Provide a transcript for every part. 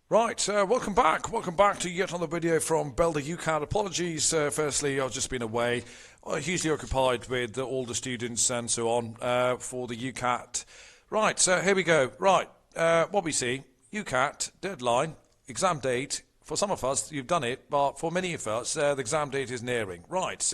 Right, welcome back. Welcome back to yet another video from Belder UCAT. Apologies, firstly, I've just been away, hugely occupied with all the students and so on for the UCAT. Right, so here we go. Right, what we see, UCAT, deadline, exam date. For some of us, you've done it, but for many of us, the exam date is nearing. Right,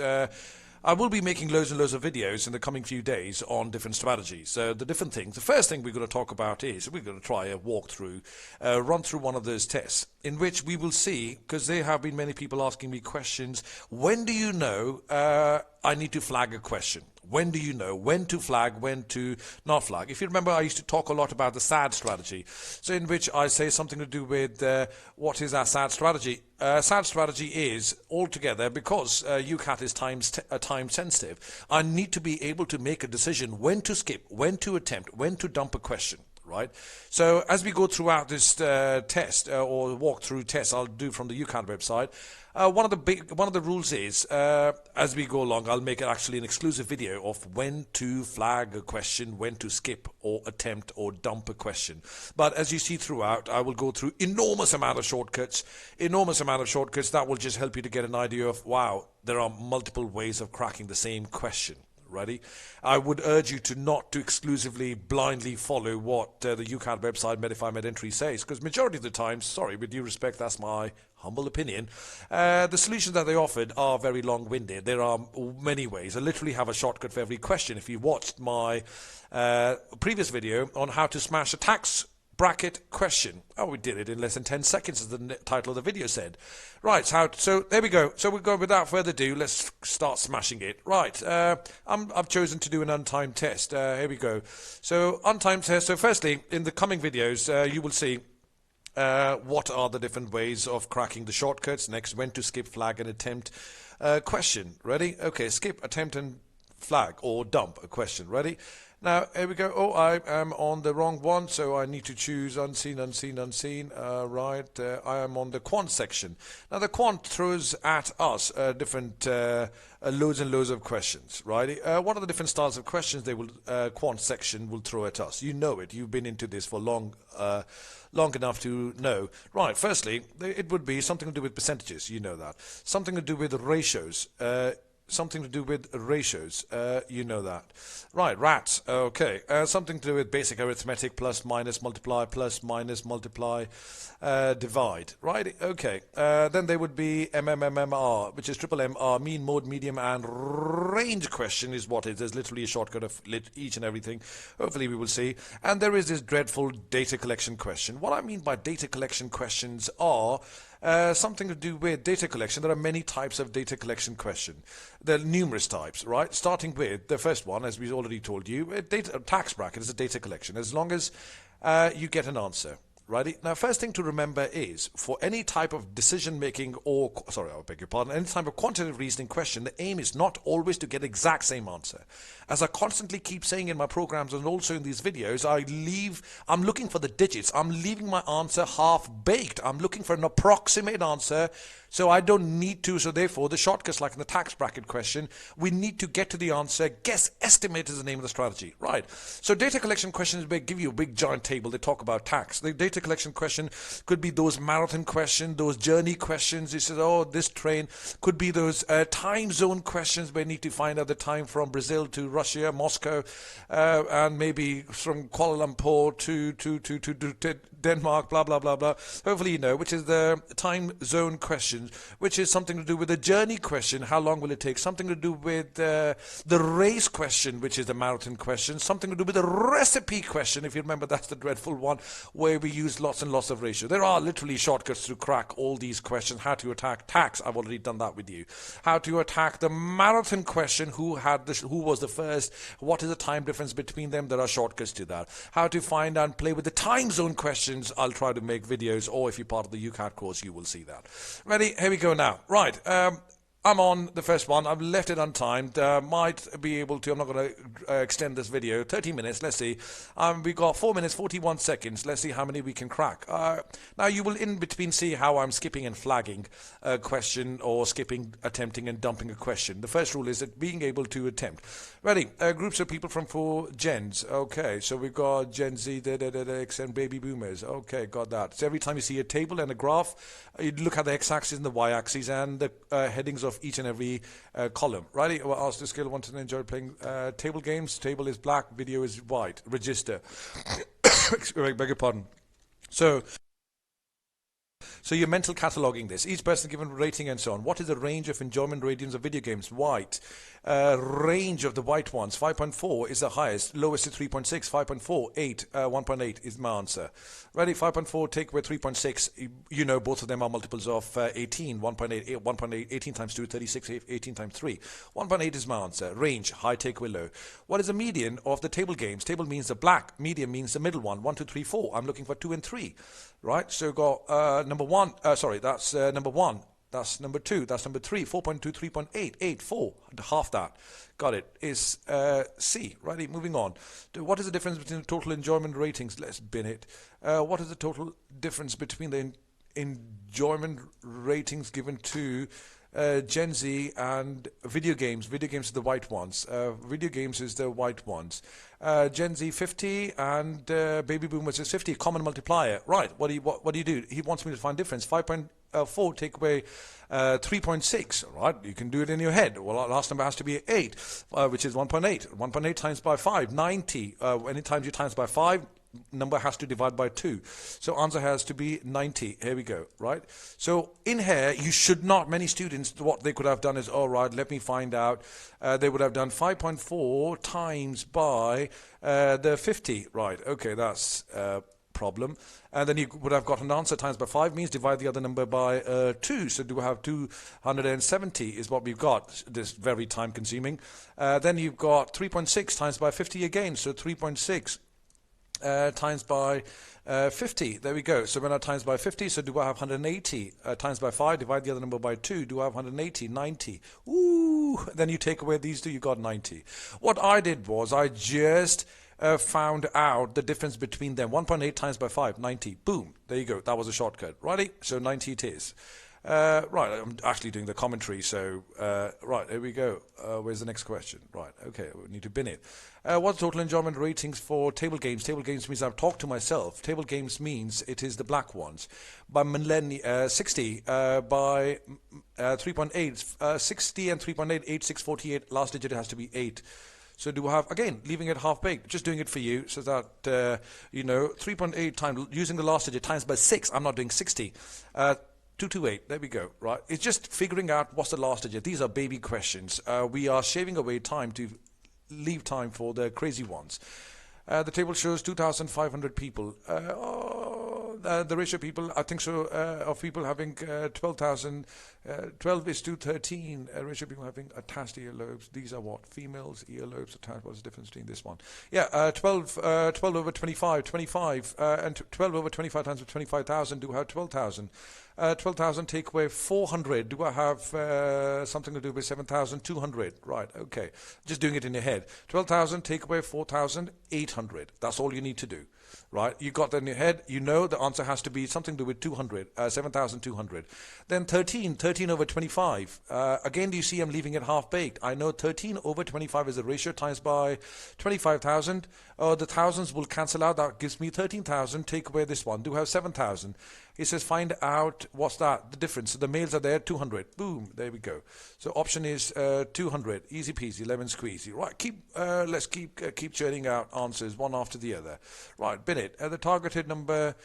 I will be making loads and loads of videos in the coming few days on different strategies. The different things. The first thing we're going to talk about is we're going to try a walkthrough, run through one of those tests in which we will see, because there have been many people asking me questions, when do you know I need to flag a question? When do you know when to flag, when to not flag? If you remember, I used to talk a lot about the SAD strategy, so in which I say something to do with what is our SAD strategy. SAD strategy is altogether, because UCAT is time sensitive, I need to be able to make a decision when to skip, when to attempt, when to dump a question. Right. So as we go throughout this test or walkthrough test, I'll do from the UCAT website. One of the rules is as we go along, I'll make it actually an exclusive video of when to flag a question, when to skip or attempt or dump a question. But as you see throughout, I will go through enormous amount of shortcuts that will just help you to get an idea of, wow, there are multiple ways of cracking the same question. Ready? I would urge you to not to exclusively blindly follow what the UCAT website MedIfyMedEntry says, because majority of the time, sorry, with due respect, that's my humble opinion, the solutions that they offered are very long-winded. There are many ways. I literally have a shortcut for every question. If you watched my previous video on how to smash a tax bracket question. Oh, we did it in less than 10 seconds, as the title of the video said. Right, so there we go. So we'll go without further ado. Let's start smashing it. Right, I've chosen to do an untimed test. Here we go. So untimed test. So firstly, in the coming videos, you will see what are the different ways of cracking the shortcuts. Next, when to skip, flag, and attempt question. Ready? Okay, skip, attempt, and flag, or dump a question. Ready? Now, here we go. Oh, I am on the wrong one, so I need to choose unseen. Right, I am on the quant section. Now, the quant throws at us different loads and loads of questions, right? What are the different styles of questions they will quant section will throw at us? You know it. You've been into this for long enough to know. Right, firstly, it would be something to do with percentages. You know that. Something to do with ratios. You know that. Right, rats, okay. Something to do with basic arithmetic, plus, minus, multiply, divide. Right, okay. Then there would be MMMR, which is triple MR, mean, mode, medium, and range question is what it is. There's literally a shortcut of each and everything. Hopefully we will see. And there is this dreadful data collection question. What I mean by data collection questions are something to do with data collection. There are many types of data collection question. There are numerous types, right? Starting with the first one, as we already told you, a tax bracket is a data collection, as long as you get an answer. Righty. Now, first thing to remember is, for any type of decision-making or, sorry, I beg your pardon, any type of quantitative reasoning question, the aim is not always to get the exact same answer. As I constantly keep saying in my programs and also in these videos, I'm looking for the digits. I'm leaving my answer half-baked. I'm looking for an approximate answer, so I don't need to. So therefore, the shortcuts, like in the tax bracket question, we need to get to the answer. Guess, estimate is the name of the strategy. Right. So data collection questions, they give you a big giant table. They talk about tax. The data collection question could be those marathon questions, those journey questions. You said, oh, this train. Could be those time zone questions where you need to find out the time from Brazil to Russia, Moscow, and maybe from Kuala Lumpur to Denmark, blah, blah, blah, blah. Hopefully you know, which is the time zone questions, which is something to do with the journey question, how long will it take, something to do with the race question, which is the marathon question, something to do with the recipe question, if you remember, that's the dreadful one, where we use lots and lots of ratio. There are literally shortcuts to crack all these questions. How to attack tax, I've already done that with you. How to attack the marathon question, who was the first, what is the time difference between them, there are shortcuts to that. How to find and play with the time zone question, I'll try to make videos, or if you're part of the UCAT course, you will see that. Ready? Here we go now. Right. I'm on the first one. I've left it untimed. Might be able to. I'm not going to extend this video. 30 minutes. Let's see. We've got 4 minutes 41 seconds. Let's see how many we can crack. Now you will in between see how I'm skipping and flagging a question, or skipping, attempting, and dumping a question. The first rule is that being able to attempt. Ready? Groups of people from 4 gens. Okay, so we've got Gen Z, X, and baby boomers. Okay, got that. So every time you see a table and a graph, you look at the x-axis and the y-axis and the headings of each and every column. Righty? Well, ask the skill one to enjoy playing table games. Table is black, video is white. Register. Beg your pardon. So you're mental cataloging this. Each person given rating and so on. What is the range of enjoyment ratings of video games? White. Range of the white ones. 5.4 is the highest. Lowest is 3.6. 5.4. 8. 1.8 is my answer. Ready? 5.4 take away 3.6. You know both of them are multiples of 18. 1.8. 1.8. 18 times 2. 36. 18 times 3. 1.8 is my answer. Range. High take away low. What is the median of the table games? Table means the black. Median means the middle one. 1, 2, 3, 4. I'm looking for 2 and 3. Right? So got number 1. That's number 1. That's number 2. That's number 3. 4.2, 3.8, 8, 4. Half that. Got it. Is C. Righty, moving on. What is the difference between the total enjoyment ratings? Let's bin it. What is the total difference between the enjoyment ratings given to Gen Z and video games? Video games are the white ones. Video games is the white ones. Gen Z 50 and baby boomers is 50. Common multiplier. Right. What do you do? He wants me to find difference. 5.4 take away 3.6. Right. You can do it in your head. Well, our last number has to be 8, which is 1.8. 1.8 times by 5, 90. Anytime you times by 5, number has to divide by 2. So answer has to be 90. Here we go, right? So in here, you should not, many students, what they could have done is, all right, let me find out. They would have done 5.4 times by the 50. Right, okay, that's problem. And then you would have got an answer times by 5 means divide the other number by 2. So do we have 270 is what we've got. This very time consuming. Then you've got 3.6 times by 50 again. So 3.6 times by 50. There we go. So when I times by 50, so do I have 180? Times by 5, divide the other number by 2. Do I have 180? 90. Ooh. Then you take away these two, you got 90. What I did was I just found out the difference between them. 1.8 times by 5, 90. Boom. There you go. That was a shortcut. Righty? So 90 it is. Right, I'm actually doing the commentary, so right, here we go. Where's the next question? Right, okay, we need to bin it. What's total enjoyment ratings for table games? Table games means I've talked to myself. Table games means it is the black ones. By 60, by 3.8, 60 and 3.8, 8, 6, 48, last digit has to be 8. So do we have, again, leaving it half-baked, just doing it for you, so that, 3.8 times, using the last digit, times by 6, I'm not doing 60. 228, there we go, right? It's just figuring out what's the last digit. These are baby questions. We are shaving away time to leave time for the crazy ones. The table shows 2,500 people. The ratio of people, I think so, of people having 12,000, 12 is to 13. Ratio of people having attached earlobes. These are what? Females, earlobes attached. What's the difference between this one? Yeah, 12 over 25, 25, and 12 over 25 times 25,000 do have 12,000. 12,000 take away 400. Do I have something to do with 7,200? Right, okay. Just doing it in your head. 12,000 take away 4,800. That's all you need to do. Right, you got that in your head. You know the answer has to be something to do with 200, 7,200. Then 13 over 25. Again, do you see I'm leaving it half-baked? I know 13 over 25 is the ratio times by 25,000. The thousands will cancel out. That gives me 13,000. Take away this one. Do have 7,000. It says find out what's that, the difference. So the males are there, 200. Boom, there we go. So option is 200. Easy peasy, lemon squeezy. Right, let's keep churning out answers one after the other. Right, bin it. The targeted number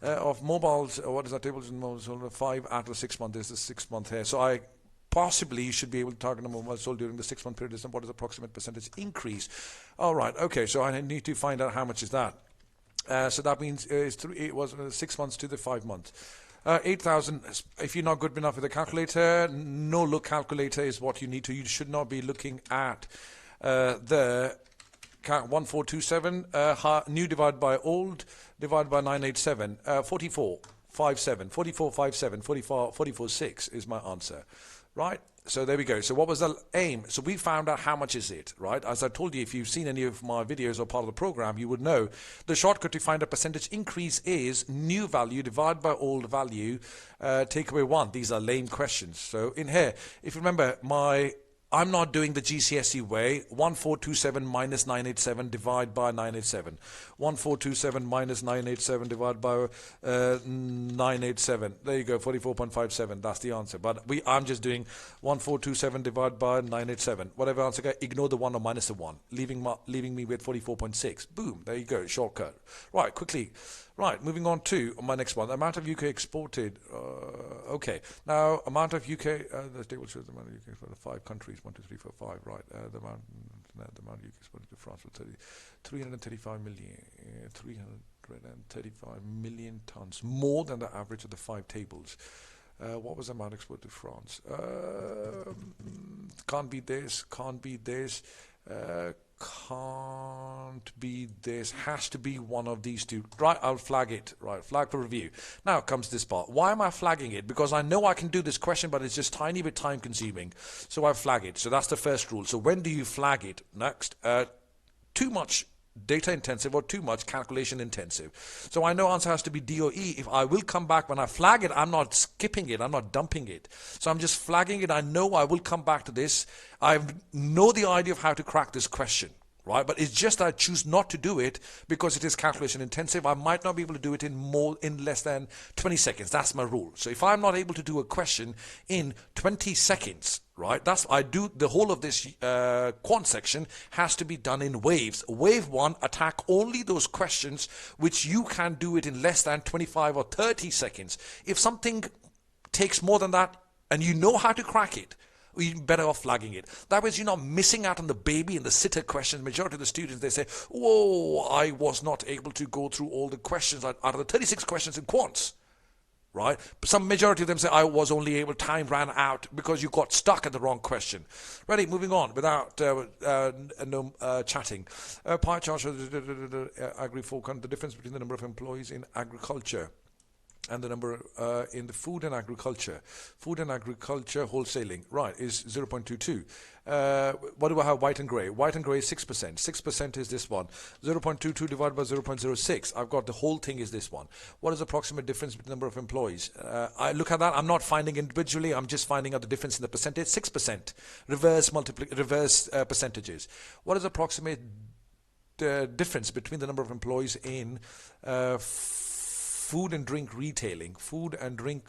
of mobiles, what is that table? 5 out of 6 months. There's the 6 month here. So I possibly should be able to target number of mobiles sold during the 6 month period. What is the approximate percentage increase? All right, okay, so I need to find out how much is that. So that means it was 6 months to the 5 months. 8,000, if you're not good enough with a calculator, no look calculator is what you need to. You should not be looking at the 1427, new divided by old, divided by 987, 44, 57, 44, 57, 44, 44, 6 is my answer. Right, So there we go. So what was the aim? So we found out how much is it, right? As I told you, if you've seen any of my videos or part of the program, you would know the shortcut to find a percentage increase is new value divided by old value, take away 1. These are lame questions. So in here, if you remember, I'm not doing the GCSE way. 1427 minus 987 divided by 987. 1427 minus 987 divided by 987. There you go, 44.57. That's the answer. But I'm just doing 1427 divided by 987. Whatever answer I get, ignore the 1 or minus the 1, leaving me with 44.6. Boom, there you go, shortcut. Right, quickly. Right, moving on to my next one. The amount of UK exported. Okay, now amount of UK. The table shows the amount of UK exported to 5 countries. 1, 2, 3, 4, 5. Right. The amount UK exported to France was 335 million tons, more than the average of the 5 tables. What was the amount exported to France? Can't be this. Can't be this. Can't be this. Has to be one of these two. Right, I'll flag it. Right, flag for review. Now comes this part. Why am I flagging it? Because I know I can do this question, but it's just tiny bit time consuming. So I flag it. So that's the first rule. So when do you flag it? Next, too much data intensive or too much calculation intensive. So I know answer has to be D or E. If I will come back when I flag it, I'm not skipping it, I'm not dumping it. So I'm just flagging it. I know I will come back to this. I know the idea of how to crack this question, right? But it's just I choose not to do it because it is calculation intensive. I might not be able to do it in less than 20 seconds. That's my rule. So if I'm not able to do a question in 20 seconds, right, I do the whole of this quant section has to be done in waves. Wave 1, attack only those questions which you can do it in less than 25 or 30 seconds. If something takes more than that and you know how to crack it, you're better off flagging it. That way you're not missing out on the baby and the sitter questions. Majority of the students, they say, whoa, I was not able to go through all the questions out of the 36 questions in quants. Right? Some majority of them say, I was only able, time ran out because you got stuck at the wrong question. Ready, moving on without chatting. Pie chart shows Agri-food, the difference between the number of employees in agriculture and the number in the food and agriculture. Food and agriculture wholesaling, right, is 0.22. What do I have? White and grey. White and grey is 6%. 6% is this one. 0.22 divided by 0.06. I've got the whole thing is this one. What is the approximate difference between the number of employees? I look at that. I'm not finding individually. I'm just finding out the difference in the percentage. 6%. Reverse percentages. What is the approximate difference between the number of employees in food and drink retailing, food and drink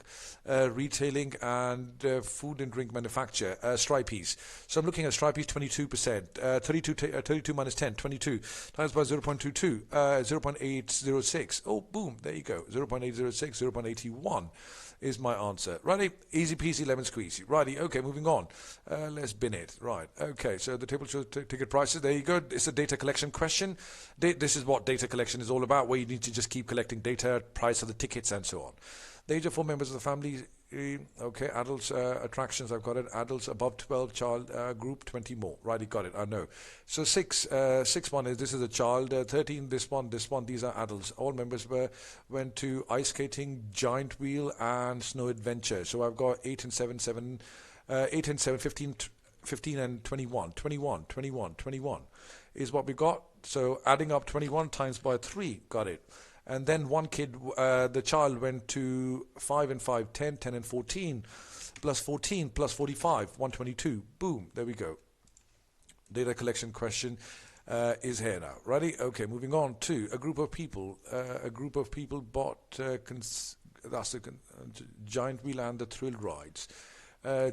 retailing, and food and drink manufacture, Stripeys. So I'm looking at Stripeys 22%, 32 minus 10, 22 times by 0.22, 0.806. Oh, boom, there you go, 0.806, 0.81 is my answer. Righty, easy peasy lemon squeezy. Righty, okay, moving on. Let's bin it. Right, okay, so the table shows ticket prices. There you go. It's a data collection question. This is what data collection is all about, where you need to just keep collecting data, price of the tickets, and so on. The age of 4 members of the family. Okay, adults, attractions, I've got it. Adults above 12, child group 20 more. Righty, got it, I know. So 6 one is, this is a child. 13, this one, these are adults. All members went to ice skating, giant wheel, and snow adventure. So I've got 8 and 7, 8 and 7, 15 and 21. 21 is what we got. So adding up 21 times by 3, got it. And then one kid, the child went to 5 and 5, 10, 10 and 14, plus 14, plus 45, 122. Boom, there we go. Data collection question is here now. Ready? Okay, moving on to a group of people. Bought, that's the giant wheel and the thrill rides.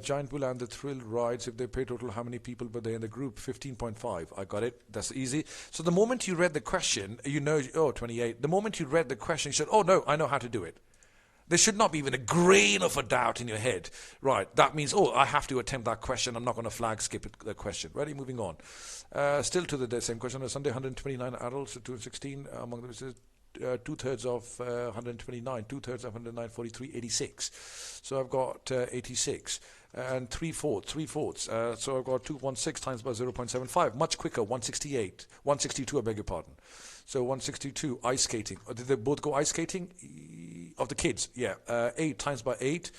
Giant wheel and the thrill rides, if they pay total, how many people were there in the group? 15.5. I got it. That's easy. So the moment you read the question, you know, oh, 28. The moment you read the question, you said, oh, no, I know how to do it. There should not be even a grain of a doubt in your head. Right, that means, oh, I have to attempt that question. I'm not going to flag skip the question. Ready, moving on. Still to the same question. On Sunday, 129 adults, 216 among them. 2/3 of 129, 2/3 of 109, 43, 86. So I've got 86 and 3/4. So I've got 216 times by 0.75. Much quicker, 162, I beg your pardon. So 162, ice skating. Did they both go ice skating? of the kids. Yeah, 8 times by 8.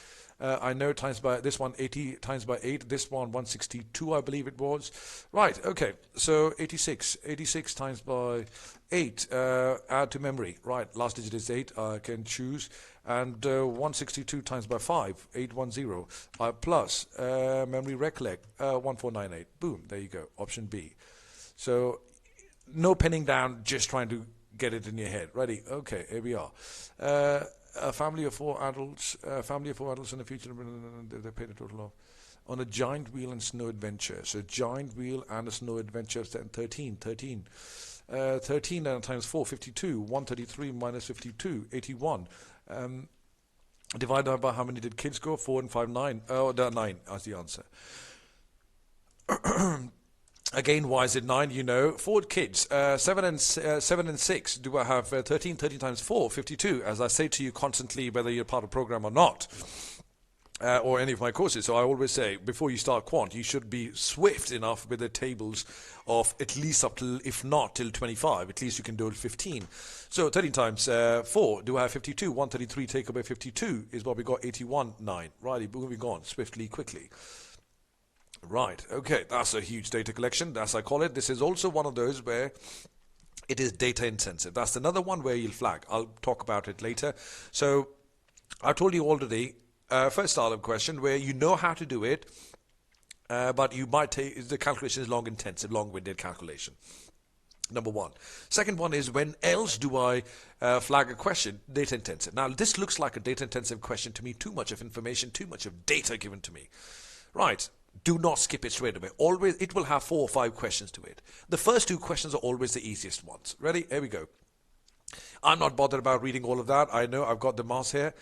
I know times by this one 80 times by 8, this one 162 I believe it was. Right, okay, so 86 times by 8, add to memory. Right, last digit is 8, I can choose. And 162 times by 5, 810, plus memory recollect, 1498. Boom, there you go, option B. So no penning down, just trying to get it in your head. Ready? Okay, here we are. A family of 4 adults, in the future, they paid a total of, on a giant wheel and snow adventure. So giant wheel and a snow adventure, 13 times 4, 52, 133 minus 52, 81. Divided by how many did kids go? 4 and 5, 9. Oh, 9 as the answer. Again, why is it 9? You know, 4 kids, 7 and 6. Do I have 13? 13 times 4, 52. As I say to you constantly, whether you're part of the program or not, or any of my courses. So I always say, before you start quant, you should be swift enough with the tables of at least up till, if not till 25. At least you can do it 15. So 13 times 4. Do I have 52? 133 take away 52 is what we got. 81, 9. Righty, moving on swiftly, quickly. Right, okay, that's a huge data collection, as I call it. This is also one of those where it is data intensive. That's another one where you'll flag. I'll talk about it later. So I told you already, first start of question where you know how to do it, but you might take, the calculation is long-intensive, long-winded calculation. Number one. Second one is, when else do I flag a question? Data intensive. Now, this looks like a data intensive question to me. Too much of information, too much of data given to me. Right. Do not skip it straight away. Always, it will have 4 or 5 questions to it. The first 2 questions are always the easiest ones. Ready? Here we go. I'm not bothered about reading all of that. I know I've got the mass here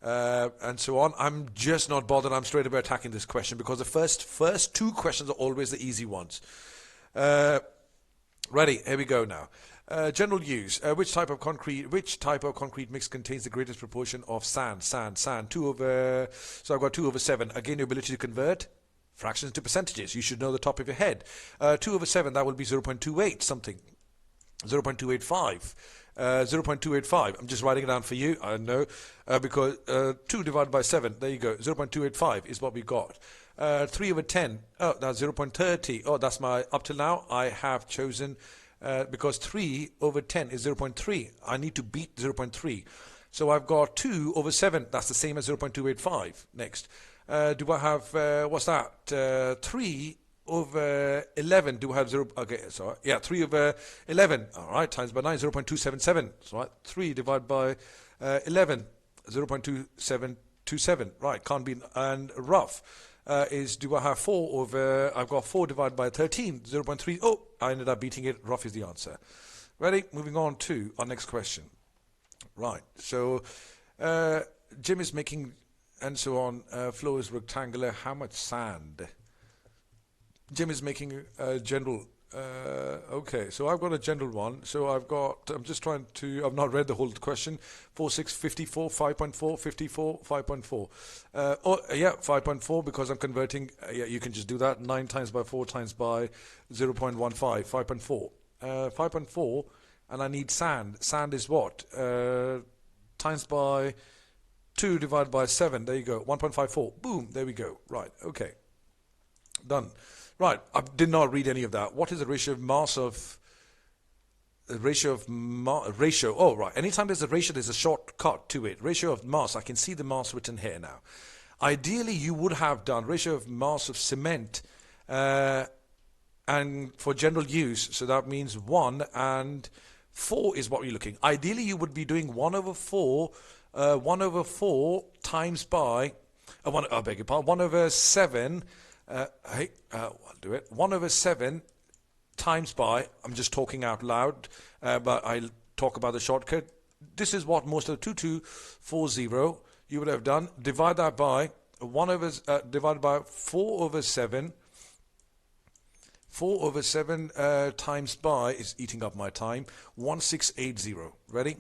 and so on. I'm just not bothered. I'm straight away attacking this question because the first 2 questions are always the easy ones. Ready? Here we go now. General use. Which type of concrete mix contains the greatest proportion of sand? 2 over. So I've got 2 over 7. Again, your ability to convert fractions to percentages. You should know the top of your head. 2 over 7, that will be 0.28 something. 0.285. 0.285. I'm just writing it down for you. I know. Because 2 divided by 7, there you go. 0.285 is what we got. 3 over 10. Oh, that's 0.30. Oh, that's my, up till now, I have chosen, because 3 over 10 is 0.3. I need to beat 0.3. So I've got 2 over 7. That's the same as 0.285. Next. Do I have, what's that? 3 over 11. Do I have 0? Okay, sorry. Yeah, 3 over 11. All right, times by 9, 0.277. That's right. 3 divided by 11, 0.2727. Right, can't be. And rough is, do I have 4 over, I've got 4 divided by 13, 0.3. Oh, I ended up beating it. Rough is the answer. Ready? Moving on to our next question. Right, so Jim is making, and so on, floor is rectangular. How much sand? Jim is making a general. Okay, so I've got a general one. So I'm just trying to, I've not read the whole question. 4, 6, 54, 5.4, 54, 5.4. Oh, yeah, 5.4 because I'm converting. Yeah, you can just do that. 9 times by 4 times by 0.15, 5.4. 5.4, and I need sand. Sand is what? Times by 2 divided by 7. There you go. 1.54. Boom. There we go. Right. Okay. Done. Right. I did not read any of that. What is the ratio of mass of... ratio. Oh, right. Anytime there's a ratio, there's a shortcut to it. Ratio of mass. I can see the mass written here now. Ideally, you would have done ratio of mass of cement and for general use. So that means 1 and 4 is what you're looking. Ideally, you would be doing 1 over 4... 1 over 4 times by, I beg your pardon, 1 over 7, I'll do it, 1 over 7 times by, I'm just talking out loud, but I'll talk about the shortcut. This is what most of the 2240 you would have done. Divide that by 1 over, divided by 4 over 7. 4 over 7 times by is eating up my time. 1680. Ready?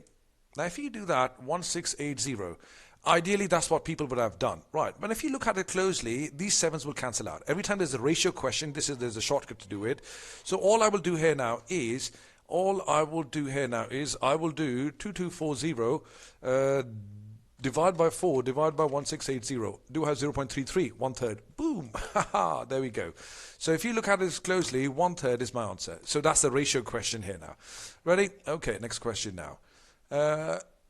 Now, if you do that, 1680, ideally that's what people would have done. Right, but if you look at it closely, these 7s will cancel out. Every time there's a ratio question, there's a shortcut to do it. So all I will do here now is, I will do 2240 Divide by 4, divide by 1680. Do I have 0.33? 1/3. Boom. Haha, there we go. So if you look at this closely, 1/3 is my answer. So that's the ratio question here now. Ready? Okay, next question now.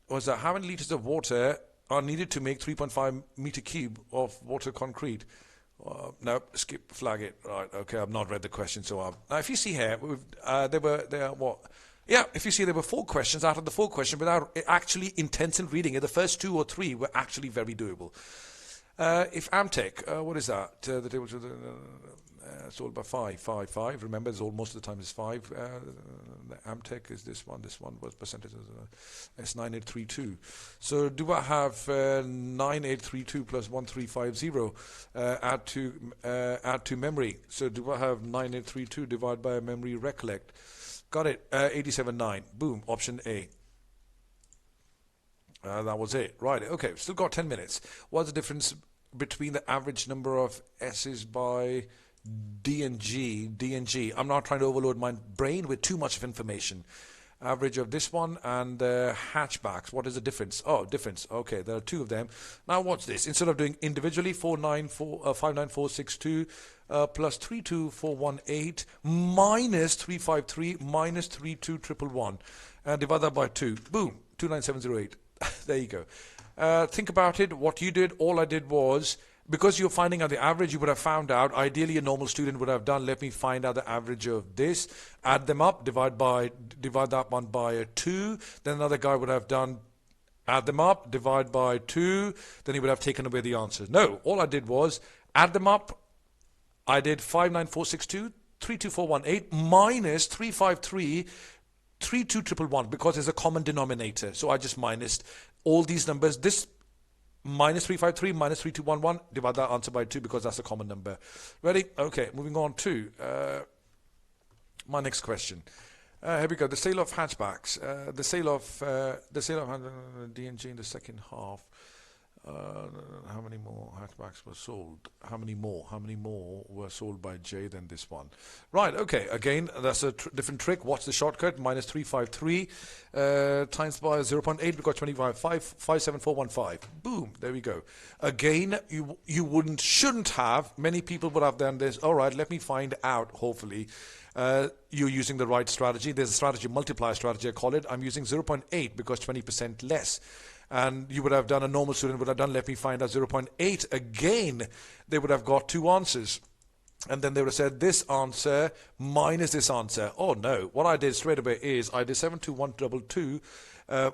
Was that how many liters of water are needed to make 3.5 meter cube of water concrete? No, skip, flag it. Right, okay, I've not read the question, so now if you see here, if you see there were 4 questions out of the 4 questions without actually intensive reading it. The first 2 or 3 were actually very doable. If Amtech, what is that? The table sold by 5. Remember, it's all, most of the time is 5. The Amtech is this one. This one was percentage. It's 9832. So do I have 9832 plus 1350 add to memory? So do I have 9832 divided by memory recollect? Got it. 87.9. Boom. Option A. That was it. Right. Okay. Still got 10 minutes. What's the difference between the average number of S's by D and G? I'm not trying to overload my brain with too much of information. Average of this one and hatchbacks. What is the difference? Oh, difference. Okay, there are 2 of them. Now what's this? Instead of doing individually 59462 plus 32418 minus 353 minus 32111 and divide that by 2. Boom, 29708. There you go. Think about it. What you did, all I did was, because you're finding out the average, you would have found out, ideally a normal student would have done, let me find out the average of this, add them up, divide that one by 2, then another guy would have done, add them up, divide by 2, then he would have taken away the answers. No, all I did was add them up. I did 59462, 32418 minus 353, 32111 because there's a common denominator. So I just minused all these numbers. This minus 353 minus 3211, divide that answer by 2 because that's a common number. Ready? Okay, moving on to my next question. Here we go. The sale of hatchbacks. The sale of D&G in the second half. How many more hatchbacks were sold? How many more were sold by J than this one? Right, okay, again, that's a different trick. What's the shortcut? Minus 353 times by 0.8, we got 25, 57415. Boom, there we go. Again, you shouldn't have, many people would have done this. All right, let me find out, hopefully, you're using the right strategy. There's a strategy, multiplier strategy, I call it. I'm using 0.8 because 20% less. And you would have done, a normal student would have done, let me find out 0.8. Again, they would have got 2 answers. And then they would have said this answer minus this answer. Oh no, what I did straight away is I did 72122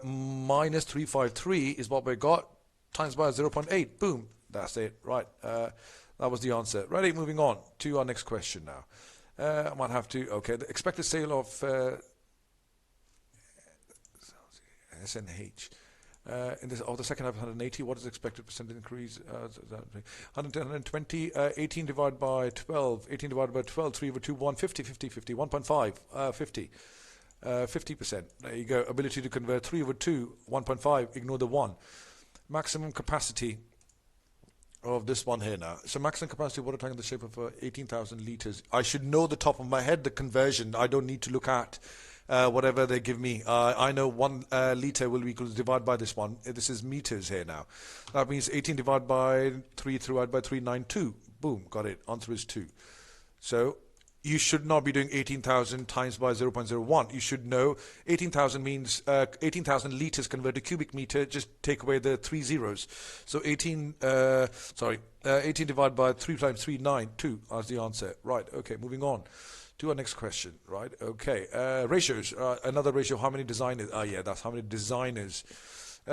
minus 353 is what we got, times by 0.8. Boom, that's it. Right, that was the answer. Ready, moving on to our next question now. I might have to, okay, the expected sale of SNH. In this, the second half, 180. What is the expected percent increase? 120. 18 divided by 12. 18 divided by 12. 3 over 2. 150. 50. 50. 1.5. 50. 50%. There you go. Ability to convert 3 over 2. 1.5. Ignore the 1. Maximum capacity of this one here now. So maximum capacity water tank in the shape of 18,000 liters. I should know the top of my head the conversion. I don't need to look at whatever they give me. I know 1 liter will be equal to divide by this one. This is meters here now. That means 18 divided by 3 divided by 3, 92. Boom, got it. Answer is 2. So you should not be doing 18,000 times by 0.01. You should know 18,000 means 18,000 liters convert to cubic meter. Just take away the 3 zeros. So 18 divided by 3 times 3, 9, 2 as the answer. Right, okay, moving on to our next question, right? Okay, ratios. Another ratio, how many designers? Yeah, that's how many designers.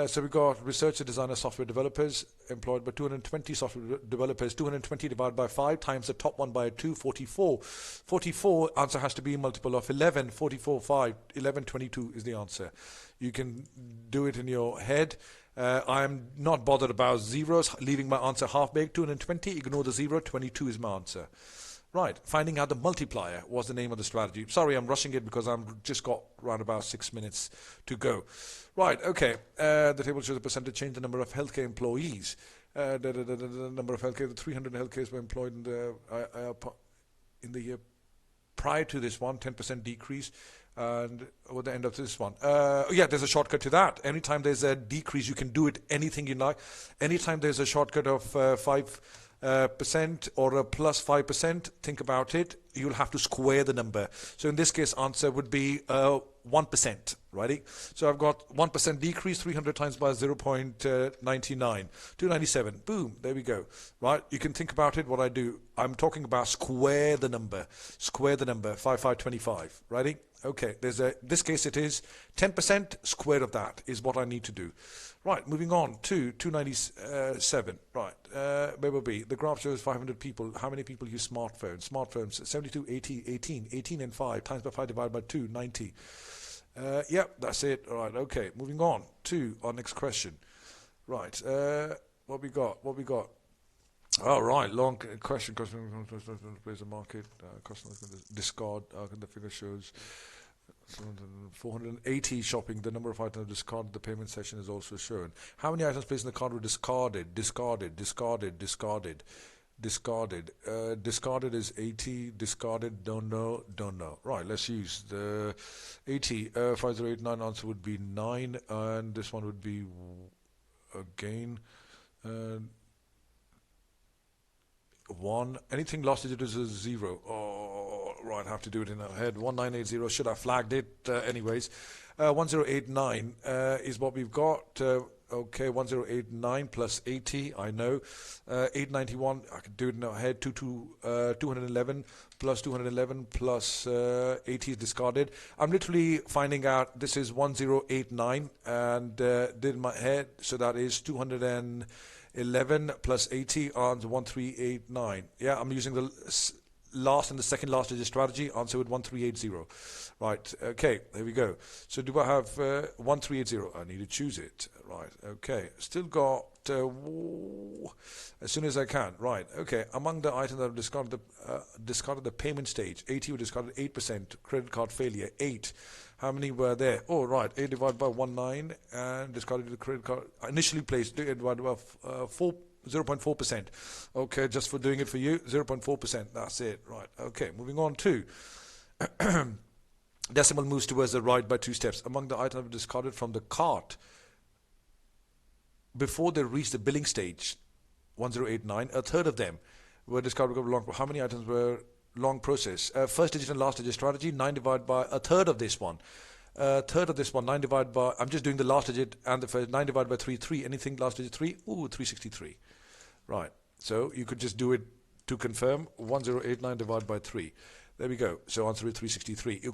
So we got researcher, designer, software developers employed by 220 software developers. 220 divided by 5 times the top one by 2, 44. 44 answer has to be a multiple of 11. 44, 5, 11, 22 is the answer. You can do it in your head. I'm not bothered about zeros, leaving my answer half-baked. 220, ignore the 0, 22 is my answer. Right, finding out the multiplier was the name of the strategy. Sorry, I'm rushing it because I'm just got around about 6 minutes to go. Right, okay. The table shows the percentage change the number of healthcare employees. The number of healthcare, the 300 healthcares were employed in the year prior to this one, 10% decrease. And what the end of this one? Yeah, there's a shortcut to that. Anytime there's a decrease, you can do it anything you like. Anytime there's a shortcut of 5% or a plus 5%, think about it. You'll have to square the number. So in this case, answer would be 1%. Righty? So I've got 1% decrease, 300 times by 0.99, 297. Boom, there we go. Right? You can think about it. What I do, I'm talking about square the number. Square the number, 5525. Righty? Okay, this case it is 10% square of that is what I need to do. Right, moving on to 297. Right, where will be? The graph shows 500 people. How many people use smartphones? Smartphones, 72, 80, 18 and 5 times by 5 divided by 2, 90. Yep, that's it. All right, okay, moving on to our next question. Right, what we got? All right, long question. Customer plays the market. Customers discard. The figure shows 480 shopping. The number of items discarded. The payment session is also shown. How many items placed in the cart were discarded? Discarded is 80. Discarded. Don't know. Right. Let's use the 80. 5089 answer would be 9, and this one would be again. 1. Anything last digit is a 0. Oh, right, I have to do it in our head. 1980. Should have flagged it anyways. 1089 is what we've got. Okay, 1089 plus 80, I know. 891, I can do it in our head. 211 plus 211 plus 80 is discarded. I'm literally finding out this is 1089 and did in my head, so that is 211 plus 80 on 1389. Yeah, I'm using the last and the second last digit strategy. Answer with 1380. Right, okay, there we go. So do I have 1380? I need to choose it. Right, okay. Still got as soon as I can. Right, okay. Among the items that I've discarded the payment stage, 80 were discarded, 8%. Credit card failure, 8. How many were there? Oh, right, 8 divided by 19 and discarded the credit card. Initially placed, divided by 0.4%. Okay, just for doing it for you, 0.4%. That's it. Right, okay. Moving on to decimal moves towards the right by 2 steps. Among the items discarded from the cart before they reach the billing stage, 1089, a third of them were discarded. How many items were long process? First digit and last digit strategy, 9 divided by a third of this one. 9 divided by, I'm just doing the last digit and the first, 9 divided by 3, 3. Anything last digit 3? Ooh, 363. Right. So you could just do it to confirm, 1089 divided by 3. There we go. So answer is 363. You